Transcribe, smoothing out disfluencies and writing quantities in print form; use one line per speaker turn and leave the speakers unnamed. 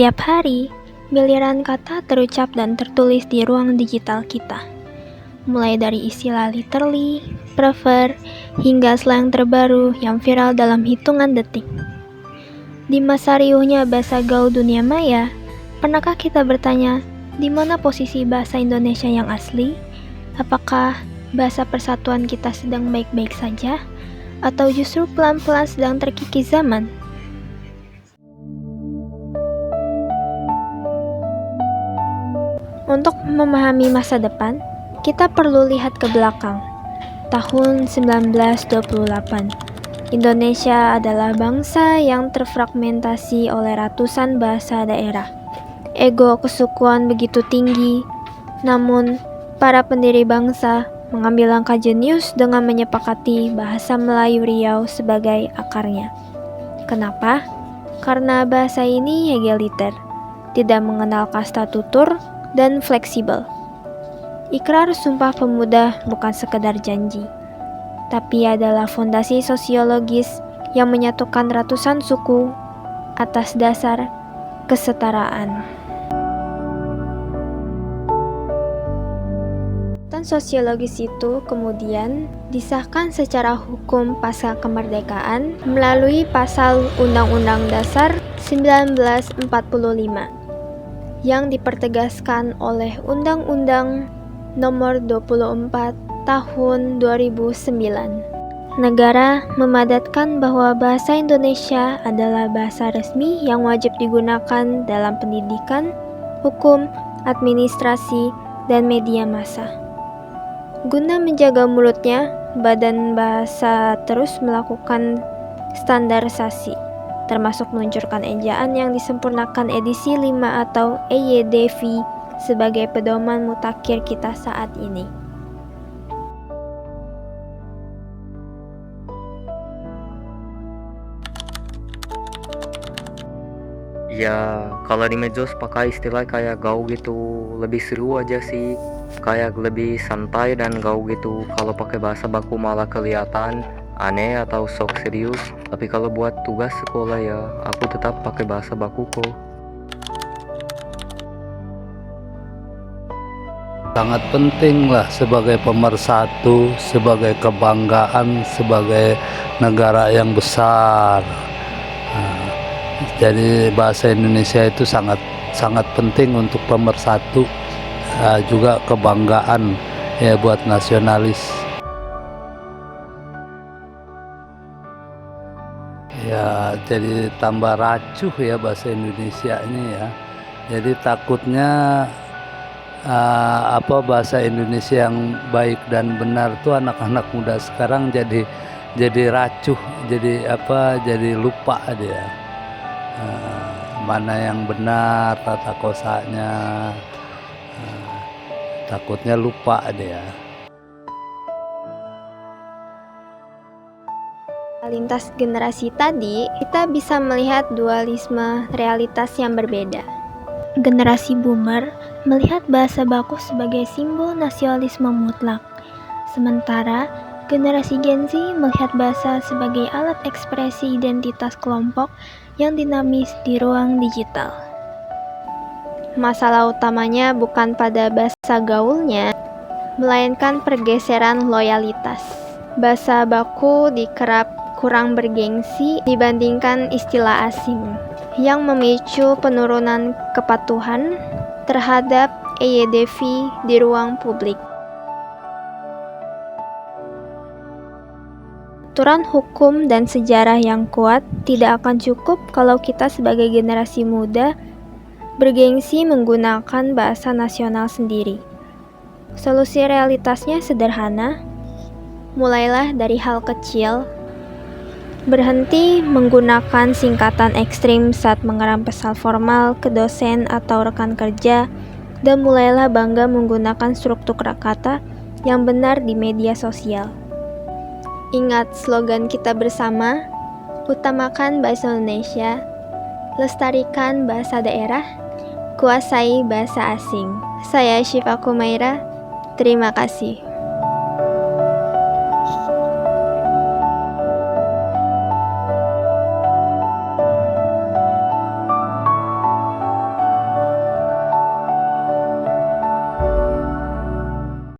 Setiap hari, miliaran kata terucap dan tertulis di ruang digital kita. Mulai dari istilah literally, prefer, hingga slang terbaru yang viral dalam hitungan detik. Di masa riuhnya bahasa gaul dunia maya, pernahkah kita bertanya, di mana posisi bahasa Indonesia yang asli? Apakah bahasa persatuan kita sedang baik-baik saja? Atau justru pelan-pelan sedang terkikis zaman? Untuk memahami masa depan, kita perlu lihat ke belakang. Tahun 1928, Indonesia adalah bangsa yang terfragmentasi oleh ratusan bahasa daerah. Ego kesukuan begitu tinggi, namun para pendiri bangsa mengambil langkah jenius dengan menyepakati bahasa Melayu Riau sebagai akarnya. Kenapa? Karena bahasa ini egaliter, tidak mengenal kasta tutur, dan fleksibel. Ikrar Sumpah Pemuda bukan sekedar janji, tapi adalah fondasi sosiologis yang menyatukan ratusan suku atas dasar kesetaraan. Dan sosiologis itu kemudian disahkan secara hukum pasca kemerdekaan melalui pasal Undang-Undang Dasar 1945 yang dipertegaskan oleh Undang-Undang Nomor 24 Tahun 2009. Negara memadatkan bahwa bahasa Indonesia adalah bahasa resmi yang wajib digunakan dalam pendidikan, hukum, administrasi, dan media massa. Guna menjaga mulutnya, Badan Bahasa terus melakukan standarisasi, termasuk meluncurkan ejaan yang disempurnakan edisi 5 atau EYDV sebagai pedoman mutakhir kita saat ini.
Ya, kalau di medsos pakai istilah kayak gaul gitu lebih seru aja sih, kayak lebih santai dan gaul gitu. Kalau pakai bahasa baku malah kelihatan aneh atau sok serius. Tapi kalau buat tugas sekolah ya, aku tetap pakai bahasa baku kok.
Sangat penting lah sebagai pemersatu, sebagai kebanggaan, sebagai negara yang besar. Jadi bahasa Indonesia itu sangat penting untuk pemersatu, juga kebanggaan ya buat nasionalis. Ya, jadi tambah racuh ya bahasa Indonesia ini ya. Jadi takutnya bahasa Indonesia yang baik dan benar tuh anak-anak muda sekarang jadi racuh, jadi lupa dia. Mana yang benar tata kosanya, takutnya lupa dia.
Lintas generasi tadi, kita bisa melihat dualisme realitas yang berbeda. Generasi boomer melihat bahasa baku sebagai simbol nasionalisme mutlak, sementara generasi Gen Z melihat bahasa sebagai alat ekspresi identitas kelompok yang dinamis di ruang digital. Masalah utamanya bukan pada bahasa gaulnya, melainkan pergeseran loyalitas. Bahasa baku dikerap kurang bergengsi dibandingkan istilah asing, yang memicu penurunan kepatuhan terhadap EYDV di ruang publik. Aturan hukum dan sejarah yang kuat tidak akan cukup kalau kita sebagai generasi muda bergengsi menggunakan bahasa nasional sendiri. Solusi realitasnya sederhana, mulailah dari hal kecil. Berhenti menggunakan singkatan ekstrim saat mengeram pesan formal ke dosen atau rekan kerja, dan mulailah bangga menggunakan struktur kata yang benar di media sosial. Ingat slogan kita bersama, utamakan bahasa Indonesia, lestarikan bahasa daerah, kuasai bahasa asing. Saya Syifa Kumaira, terima kasih.